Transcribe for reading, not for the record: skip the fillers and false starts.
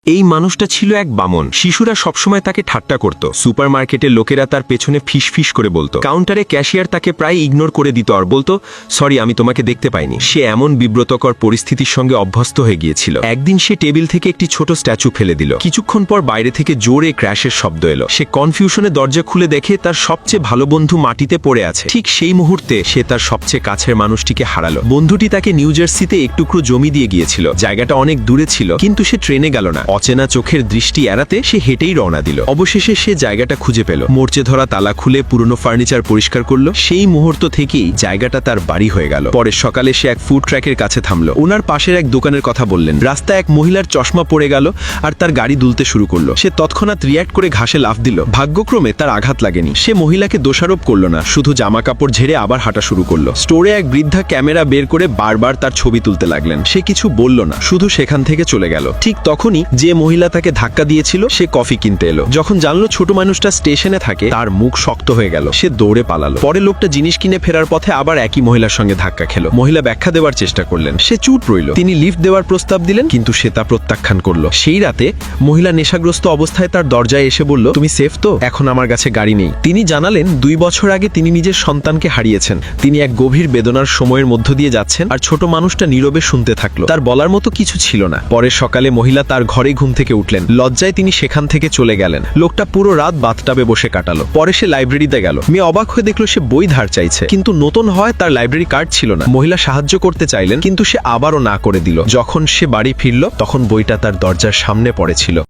এই মানুষটা ছিল এক বামন। শিশুরা সবসময় তাকে ঠাট্টা করত। সুপারমার্কেটের লোকেরা তার পেছনে ফিস করে বলতো। কাউন্টারে ক্যাশিয়ার তাকে প্রায় ইগনোর করে দিত আর বলতো, সরি, আমি তোমাকে দেখতে পাইনি। সে এমন বিব্রতকর পরিস্থিতির সঙ্গে অভ্যস্ত হয়ে গিয়েছিল। একদিন সে টেবিল থেকে একটি ছোট স্ট্যাচু ফেলে দিল। কিছুক্ষণ পর বাইরে থেকে জোরে ক্র্যাশের শব্দ এলো। সে কনফিউশনে দরজা খুলে দেখে তার সবচেয়ে ভালো বন্ধু মাটিতে পড়ে আছে। ঠিক সেই মুহূর্তে সে তার সবচেয়ে কাছের মানুষটিকে হারালো। বন্ধুটি তাকে নিউ জার্সিতে এক টুকরো জমি দিয়ে গিয়েছিল। জায়গাটা অনেক দূরে ছিল, কিন্তু সে ট্রেনে গেল না। অচেনা চোখের দৃষ্টি এড়াতে সে হেঁটেই রওনা দিল। অবশেষে সে জায়গাটা খুঁজে পেল। মরচে ধরা তালা খুলে পুরনো ফার্নিচার পরিষ্কার করলো। সেই মুহূর্ত থেকেই জায়গাটা তার বাড়ি হয়ে গেল। পরের সকালে সে এক ফুড ট্র্যাকের কাছে থামলো। ওনার পাশের এক দোকানের কথা বললেন। রাস্তায় এক মহিলার চশমা পড়ে গেল আর তার গাড়ি দুলতে শুরু করলো। সে তৎক্ষণাৎ রিয়্যাক্ট করে ঘাসে লাফ দিল। ভাগ্যক্রমে তার আঘাত লাগেনি। সে মহিলাকে দোষারোপ করলো না, শুধু জামা কাপড় ঝেড়ে আবার হাঁটা শুরু করলো। স্টোরে এক বৃদ্ধা ক্যামেরা বের করে বারবার তার ছবি তুলতে লাগলেন। সে কিছু বলল না, শুধু সেখান থেকে চলে গেল। ঠিক তখনই যে মহিলা তাকে ধাক্কা দিয়েছিল সে কফি কিনতে এলো। যখন জানলো ছোট মানুষটা স্টেশনে থাকে, তার মুখ শক্ত হয়ে গেল। সে দৌড়ে পালালো। পরে লোকটা জিনিস কিনে ফেরার পথে আবার একই মহিলার সঙ্গে ধাক্কা খেলো। মহিলা ব্যাখ্যা দেওয়ার চেষ্টা করলেন। সে চুপ রইল। তিনি লিফট দেওয়ার প্রস্তাব দিলেন, কিন্তু সে তা প্রত্যাখ্যান করলো। সেই রাতে মহিলা নেশাগ্রস্ত অবস্থায় তার দরজায় এসে বলল, তুমি সেফ তো? এখন আমার কাছে গাড়ি নেই। তিনি জানালেন 2 বছর আগে তিনি নিজের সন্তানকে হারিয়েছেন। তিনি এক গভীর বেদনার সময়ের মধ্য দিয়ে যাচ্ছেন, আর ছোট মানুষটা নীরবে শুনতে থাকলো। তার বলার মতো কিছু ছিল না। পরের সকালে মহিলা তার ঘরে ঘুম থেকে উঠলেন। লজ্জায় তিনি সেখান থেকে চলে গেলেন। লোকটা পুরো রাত বাথটাবে বসে কাটালো। পরে সে লাইব্রেরিতে গেল। মেয়ে অবাক হয়ে দেখলো সে বই ধার চাইছে, কিন্তু নতুন হয় তার লাইব্রেরি কার্ড ছিল না। মহিলা সাহায্য করতে চাইলেন, কিন্তু সে আবারও না করে দিল। যখন সে বাড়ি ফিরল, তখন বইটা তার দরজার সামনে পড়েছিল।